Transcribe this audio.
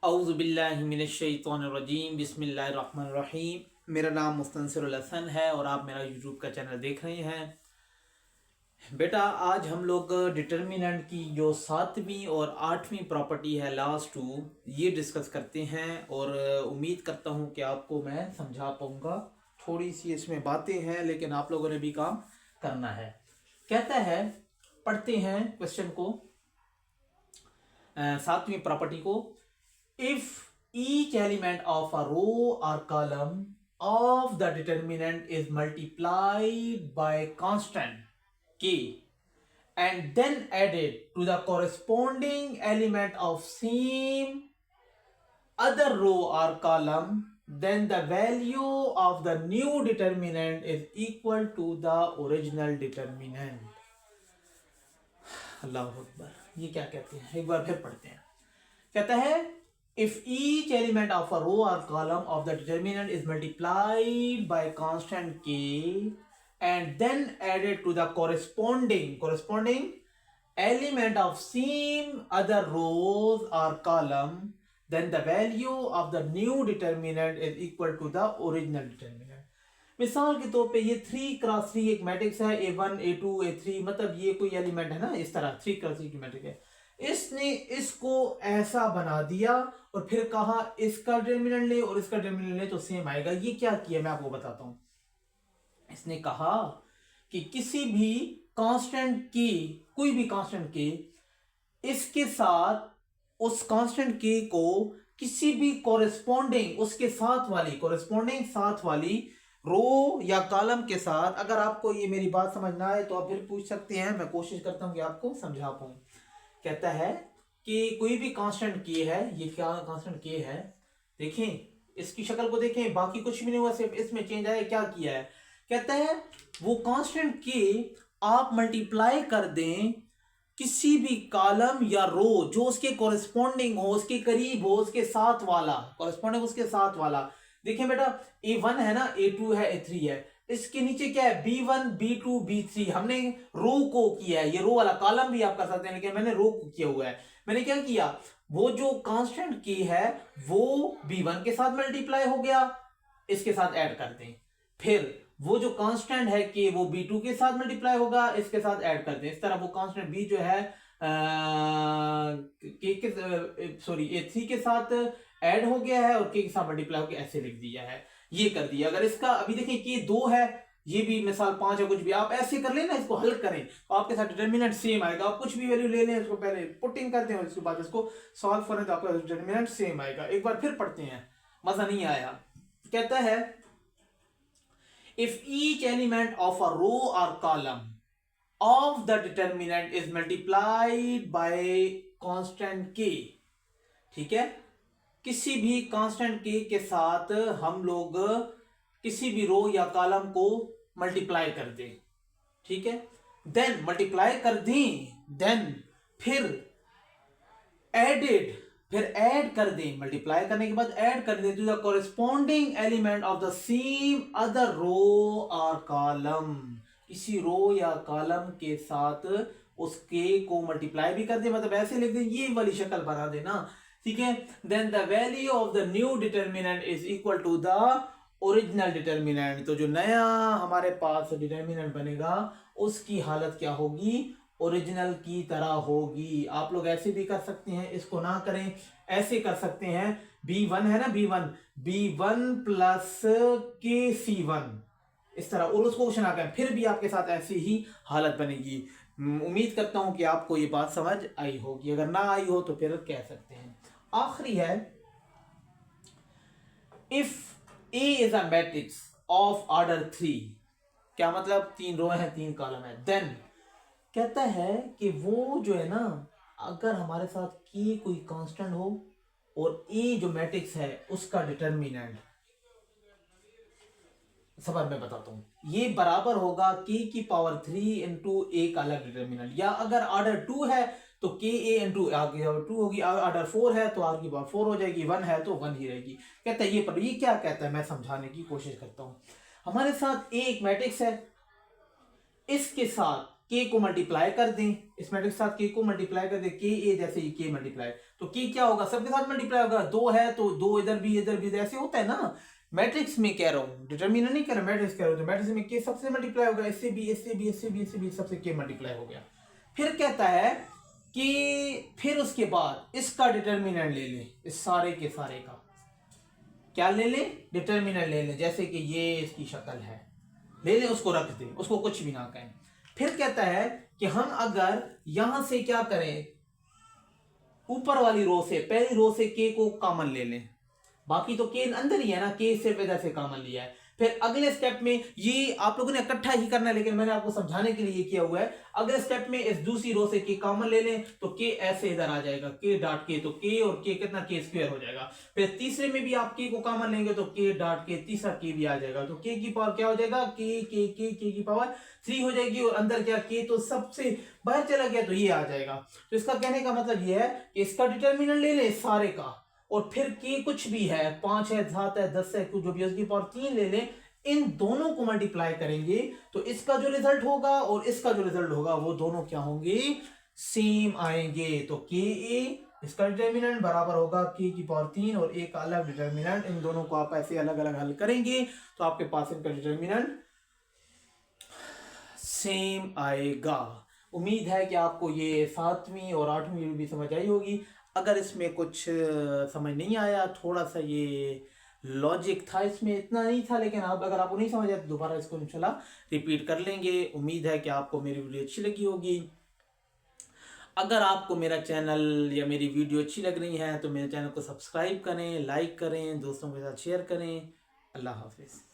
औज़ुबिल्लाहिमिनश्शैतानिर्रजीम बिस्मिल्लाहिर्रहमानिर्रहीम। मेरा नाम मुस्तनसिरुल हसन है और आप मेरा यूट्यूब का चैनल देख रहे हैं। बेटा, आज हम लोग डिटर्मिनेंट की जो 7वीं और 8वीं प्रॉपर्टी है, लास्ट टू, ये डिस्कस करते हैं और उम्मीद करता हूँ कि आपको मैं समझा पाऊँगा। थोड़ी सी इसमें बातें हैं लेकिन आप लोगों ने भी काम करना है। कहता है, पढ़ते हैं क्वेश्चन को, 7वीं प्रॉपर्टी को। If each element of a row or column of the determinant is multiplied by constant k and then added to the corresponding element of same other row or column, then the value of the new determinant is equal to the original determinant. अल्लाह अकबर। ये क्या कहते हैं, एक बार फिर पढ़ते हैं। कहता है, if each element of a row or column of the determinant is multiplied by constant k and then added to the corresponding element of same other rows or column, then the value of the new determinant is equal to the original determinant. मिसाल के तौर पे ये 3x3 एक matrix है, A1 A2 A3, मतलब ये कोई एलिमेंट है ना, इस तरह 3x3 की मैट्रिक्स है। इसने इसको ऐसा बना दिया और फिर कहा इसका डिटरमिनेंट ले और इसका डिटरमिनेंट ले तो सेम आएगा। ये क्या किया मैं आपको बताता हूं। इसने कहा कि किसी भी कांस्टेंट के, कोई भी कांस्टेंट के, इसके साथ उस कांस्टेंट के को किसी भी कोरेस्पोंडिंग, उसके साथ वाली कोरेस्पोंडिंग साथ वाली रो या कॉलम के साथ, अगर आपको ये मेरी बात समझ ना आए तो आप फिर पूछ सकते हैं, मैं कोशिश करता हूं कि आपको समझा पाऊं। कहता है कि कोई भी कांस्टेंट के है, ये क्या कांस्टेंट के है, देखें इसकी शक्ल को देखें, बाकी कुछ भी नहीं हुआ, सिर्फ इसमें चेंज आया, क्या किया है। कहता है वो कांस्टेंट के आप मल्टीप्लाई कर दें किसी भी कॉलम या रो जो उसके कोरेस्पोंडिंग हो, उसके करीब हो, उसके साथ वाला, कोरेस्पोंडिंग उसके साथ वाला। देखें बेटा, A1 है ना, A2 है, A3 है, इसके नीचे क्या है, B1 B2 B3। हमने रो को किया है, ये रो वाला कॉलम भी आप कर सकते हैं लेकिन मैंने रो को किया हुआ है। मैंने क्या किया, वो जो कांस्टेंट की है वो B1 के साथ मल्टीप्लाई हो गया, इसके साथ ऐड कर दें। फिर वो जो कांस्टेंट है कि वो B2 के साथ मल्टीप्लाई होगा, इसके साथ ऐड कर दें। इस तरह वो कांस्टेंट B जो है A3 के साथ ऐड हो गया है और K के साथ मल्टीप्लाई होकर ऐसे लिख दिया है, ये कर दिया। अगर इसका अभी देखें कि 2 है, ये भी मिसाल 5 है, कुछ भी आप ऐसे कर लेना, इसको हल करें तो आपके साथ डिटरमिनेंट सेम आएगा। आप कुछ भी वैल्यू ले लें, इसको पहले पुटिंग करते हैं और इसके बाद इसको सॉल्व करें तो आपका डिटरमिनेंट सेम आएगा। एक बार फिर पढ़ते हैं, मजा नहीं आया। कहता है if each element of a row और column of the determinant is multiplied by constant k, ठीक है, किसी भी कांस्टेंट k के साथ हम लोग किसी भी रो या कॉलम को मल्टीप्लाई कर दें, ठीक है, देन मल्टीप्लाई कर दें, देन फिर एडेड, फिर ऐड कर दें, मल्टीप्लाई करने के बाद ऐड कर दें to the corresponding element of the same other row और कॉलम। किसी रो या कॉलम के साथ उसके को मल्टीप्लाई भी कर दे, मतलब ऐसे लिख दें, ये वाली शक्ल बना देना, ठीक है। Then the value of the new determinant is equal to the original determinant. तो जो नया हमारे पास डिटरमिनेंट बनेगा उसकी हालत क्या होगी, ओरिजिनल की तरह होगी। आप लोग ऐसे भी कर सकते हैं, इसको ना करें, ऐसे कर सकते हैं, B1 है ना, B1 प्लस KC1, इस तरह, और उसको क्वेश्चन आ गया, फिर भी आपके साथ ऐसी ही हालत बनेगी। उम्मीद करता हूं कि आपको ये बात समझ आई होगी, अगर ना आई हो तो फिर कह सकते हैं। आखिरी है, if A is a matrix of order 3, क्या मतलब 3 रो है 3 कॉलम है, देन कहता है कि वो जो है ना, अगर हमारे साथ K कोई कांस्टेंट हो और A जो मैट्रिक्स है उसका डिटरमिनेंट, सबक मैं बताता हूं, ये बराबर होगा K की पावर 3 इंटू A का अलग डिटरमिनेंट, या अगर ऑर्डर 2 है तो KA इंटू आगे 2 होगी, ऑर्डर 4 है तो R की पावर 4 हो जाएगी, 1 है तो 1 ही रहेगी। कहता है ये, पर ये क्या कहता है मैं समझाने की कोशिश करता हूं। हमारे साथ A एक मैट्रिक्स है, इसके साथ के को मल्टीप्लाई कर दें, इस मैट्रिक्स के साथ के को मल्टीप्लाई कर दें, के ए जैसे के मल्टीप्लाई, तो के क्या होगा, सबके साथ मल्टीप्लाई होगा, 2 है तो 2 इधर भी ऐसे होता है ना। मैट्रिक्स में कह रहा हूं, डिटरमिनर नहीं कह रहा, मैट्रिक्स कह रहा हूं, तो मैट्रिक्स में के सबसे मल्टीप्लाई होगा, इससे भी सबसे के मल्टीप्लाई हो गया। फिर कहता है कि फिर उसके बाद इसका डिटरमिनेंट ले ले, इस सारे के सारे का क्या ले ले, डिटरमिनेंट ले ले, जैसे कि ये इसकी शक्ल है, ले ले, उसको रख दे, उसको कुछ भी ना कहें। फिर कहता है कि हम अगर यहां से क्या करें, ऊपर वाली रो से, पहली रो से के को कॉमन ले लें, बाकी तो के अंदर ही है ना, के सिर्फ इधर से कॉमन लिया है। फिर अगले स्टेप में ये आप लोगों ने इकट्ठा ही करना है, लेकिन मैंने आपको समझाने के लिए ये किया हुआ है। अगले स्टेप में इस दूसरी रो से के कॉमन ले लें तो के ऐसे इधर आ जाएगा, के डॉट के, तो के और के कितना, के स्क्वायर हो जाएगा। फिर तीसरे में भी आप के को कॉमन लेंगे तो के डॉट के, तीसरा के भी आ जाएगा, तो के की पावर क्या हो जाएगा, के की पावर 3 हो जाएगी, और अंदर क्या, के तो सबसे बाहर चला गया तो ये आ जाएगा। तो इसका कहने का मतलब ये है कि इसका डिटर्मिनेंट ले ले सारे का, और फिर के कुछ भी है, 5 है, 7 है, 10 है, कुछ जो भी, उसकी पावर 3 ले लें, इन दोनों को मल्टीप्लाई करेंगे तो इसका जो रिजल्ट होगा और इसका जो रिजल्ट होगा वो दोनों क्या होंगे, सेम आएंगे। तो के ए इसका डिटर्मिनेंट बराबर होगा के की पावर 3 और एक अलग डिटर्मिनेंट, इन दोनों को आप ऐसे अलग अलग हल करेंगे तो आपके पास इनका डिटर्मिनेंट सेम आएगा। उम्मीद है कि आपको ये 7वीं और 8वीं भी समझ आई होगी। अगर इसमें कुछ समझ नहीं आया, थोड़ा सा ये लॉजिक था इसमें, इतना नहीं था, लेकिन आप अगर आपको नहीं समझ आया तो दोबारा इसको इंशाल्लाह रिपीट कर लेंगे। उम्मीद है कि आपको मेरी वीडियो अच्छी लगी होगी। अगर आपको मेरा चैनल या मेरी वीडियो अच्छी लग रही है तो मेरे चैनल को सब्सक्राइब करें, लाइक करें, दोस्तों के साथ शेयर करें। अल्लाह हाफिज़।